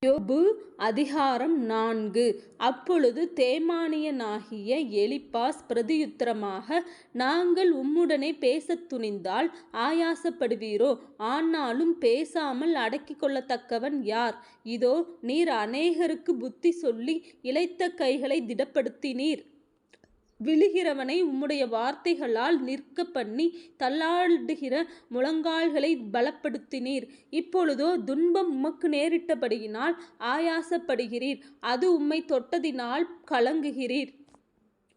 யோபு அதிகாரம் 4. அப்பொழுது தேமானியனாகிய எலிப்பாஸ் பிரதியுத்தரமாக, நாங்கள் உம்முடனே பேசத் துணிந்தால் ஆயாசப்படுவீரோ? ஆனாலும் பேசாமல் அடக்கிக் கொள்ளத்தக்கவன் யார்? இதோ, நீர் அநேகருக்கு புத்தி சொல்லி இளைத்த கைகளை திடப்படுத்தினீர். விழுகிறவனை உம்முடைய வார்த்தைகளால் நிற்க பண்ணி தள்ளாடுகிற முழங்கால்களை பலப்படுத்தினீர். இப்பொழுதோ துன்பம் உமக்கு நேரிட்டபடியினால் ஆயாசப்படுகிறீர். அது உம்மை தொட்டதினால் கலங்குகிறீர்.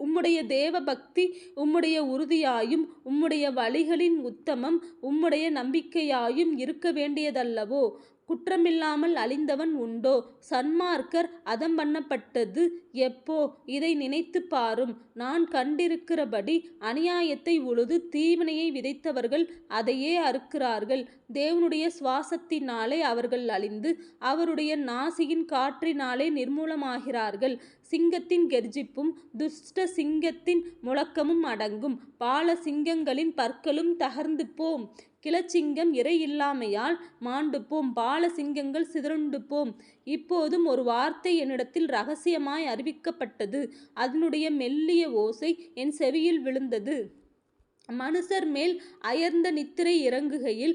உம்முடைய தேவ பக்தி உம்முடைய உறுதியாயும் உம்முடைய வழிகளின் உத்தமம் உம்முடைய நம்பிக்கையாயும் இருக்க வேண்டியதல்லவோ? குற்றமில்லாமல் அழிந்தவன் உண்டோ? சன்மார்க்கர் அதம் பண்ணப்பட்டது எப்போ? இதை நினைத்து பாரும். நான் கண்டிருக்கிறபடி அநியாயத்தை உழுது தீவினையை விதைத்தவர்கள் அதையே அறுக்கிறார்கள். தேவனுடைய சுவாசத்தினாலே அவர்கள் அழிந்து அவருடைய நாசியின் காற்றினாலே நிர்மூலமாகிறார்கள். சிங்கத்தின் கெர்ச்சிப்பும் துஷ்ட சிங்கத்தின் முழக்கமும் அடங்கும். பால சிங்கங்களின் பற்களும் தகர்ந்து போம். கிளச்சிங்கம் இரை இல்லாமையால் மாண்டு போம். பால சிங்கங்கள் சிதறுண்டு போம். இப்போதும் ஒரு வார்த்தை என்னிடத்தில் இரகசியமாய் அறிவிக்கப்பட்டது. அதனுடைய மெல்லிய ஓசை என் செவியில் விழுந்தது. மனுஷர் மேல் அயர்ந்த நித்திரை இறங்குகையில்,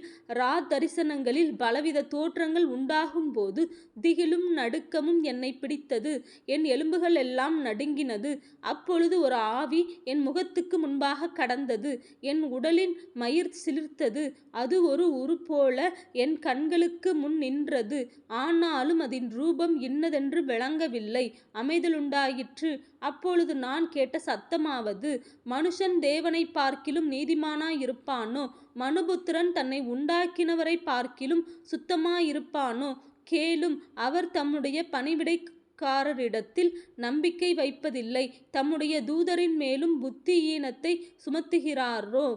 தரிசனங்களில் பலவித தோற்றங்கள் உண்டாகும் போது திகிலும் நடுக்கமும் என்னை பிடித்தது. என் எலும்புகள் எல்லாம் நடுங்கினது. அப்பொழுது ஒரு ஆவி என் முகத்துக்கு முன்பாக கடந்தது. என் உடலின் மயிர் சிலிர்த்தது. அது ஒரு உரு போல என் கண்களுக்கு முன் நின்றது. ஆனாலும் அதன் ரூபம் இன்னதென்று விளங்கவில்லை. அமைதலுண்டாயிற்று. அப்பொழுது நான் கேட்ட சத்தமாவது, மனுஷன் தேவனை பார்க்கிலும் நீதிமானாயிருப்பானோ? மனுபுத்திரன் தன்னை உண்டாக்கினவரை பார்க்கிலும் சுத்தமாயிருப்பானோ? கேளும், அவர் தம்முடைய பணிவிடைக்காரரிடத்தில் நம்பிக்கை வைப்பதில்லை. தம்முடைய தூதரின் மேலும் புத்தியீனத்தை சுமத்துகிறாரோ?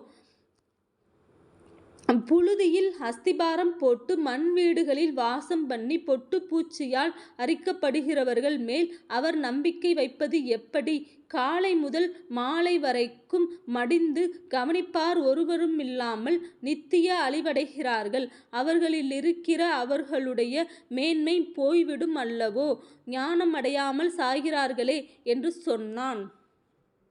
புழுதியில் அஸ்திபாரம் போட்டு மண் வீடுகளில் வாசம் பண்ணி பொட்டு பூச்சியால் அரிக்கப்படுகிறவர்கள் மேல் அவர் நம்பிக்கை வைப்பது எப்படி? காலை முதல் மாலை வரைக்கும் மடிந்து கவனிப்பார் ஒருவருமில்லாமல் நித்திய அழிவடைகிறார்கள். அவர்களிலிருக்கிற அவர்களுடைய மேன்மை போய்விடும் அல்லவோ? ஞானம் அடையாமல் சாகிறார்களே என்று சொன்னான்.